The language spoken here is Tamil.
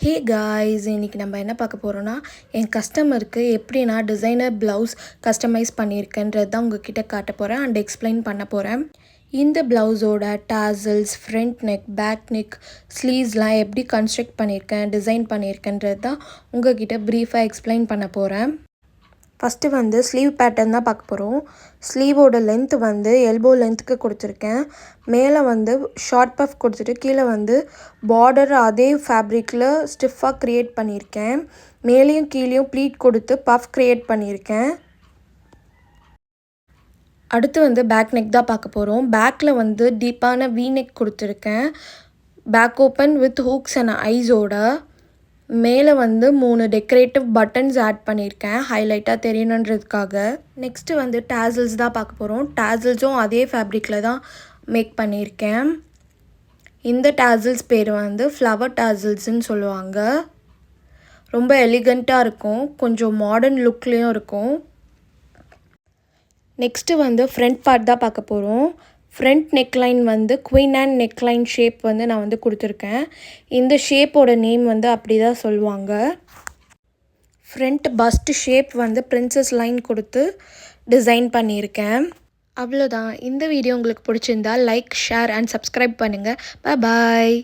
ஹே காய்ஸ், இன்றைக்கி நம்ம என்ன பார்க்க போகிறோன்னா, என் கஸ்டமருக்கு எப்படி நான் டிசைனர் ப்ளவுஸ் கஸ்டமைஸ் பண்ணியிருக்கேன்றது தான் உங்ககிட்ட காட்ட போகிறேன் அண்ட் எக்ஸ்பிளைன் பண்ண போகிறேன். இந்த ப்ளவுஸோட tassels, front neck, back neck, ஸ்லீவ்ஸ்லாம் எப்படி கன்ஸ்ட்ரக்ட் பண்ணியிருக்கேன், டிசைன் பண்ணியிருக்கேன்றது தான் உங்ககிட்ட ப்ரீஃபாக எக்ஸ்பிளைன் பண்ண போகிறேன். ஃபஸ்ட்டு வந்து ஸ்லீவ் பேட்டர்ன் தான் பார்க்க போகிறோம். ஸ்லீவோட லென்த் வந்து எல்போ லென்த்துக்கு கொடுத்துருக்கேன். மேலே வந்து ஷார்ட் பஃப் கொடுத்துட்டு கீழே வந்து பார்டர் அதே ஃபேப்ரிக்கில் ஸ்டிஃபாக க்ரியேட் பண்ணியிருக்கேன். மேலேயும் கீழேயும் ப்ளீட் கொடுத்து பஃப் க்ரியேட் பண்ணியிருக்கேன். அடுத்து வந்து பேக் நெக் தான் பார்க்க போகிறோம். பேக்கில் வந்து டீப்பான வி நெக் கொடுத்துருக்கேன். Back open with hooks and ஐஸோட. மேலே வந்து 3 டெக்கரேட்டிவ் பட்டன்ஸ் ஆட் பண்ணியிருக்கேன் ஹைலைட்டாக தெரியணுன்றதுக்காக. நெக்ஸ்ட்டு வந்து டாசல்ஸ் தான் பார்க்க போகிறோம். டாசல்ஸும் அதே ஃபேப்ரிக்கில் தான் மேக் பண்ணியிருக்கேன். இந்த டாசல்ஸ் பேர் வந்து ஃப்ளவர் டாசல்ஸ்ன்னு சொல்லுவாங்க. ரொம்ப எலிகண்ட்டாக இருக்கும், கொஞ்சம் மாடர்ன் லுக்லேயும் இருக்கும். நெக்ஸ்ட்டு வந்து ஃப்ரண்ட் பார்ட் தான் பார்க்க போகிறோம். ஃப்ரண்ட் நெக்லைன் வந்து குயின் அண்ட் நெக்லைன் ஷேப் வந்து நான் வந்து கொடுத்துருக்கேன். இந்த ஷேப்போட நேம் வந்து அப்படி தான் சொல்லுவாங்க. ஃப்ரண்ட் பஸ்ட் ஷேப் வந்து பிரின்சஸ் லைன் கொடுத்து டிசைன் பண்ணியிருக்கேன். அவ்வளோதான். இந்த வீடியோ உங்களுக்கு பிடிச்சிருந்தா லைக், ஷேர் அண்ட் சப்ஸ்கிரைப் பண்ணுங்கள். பாய்.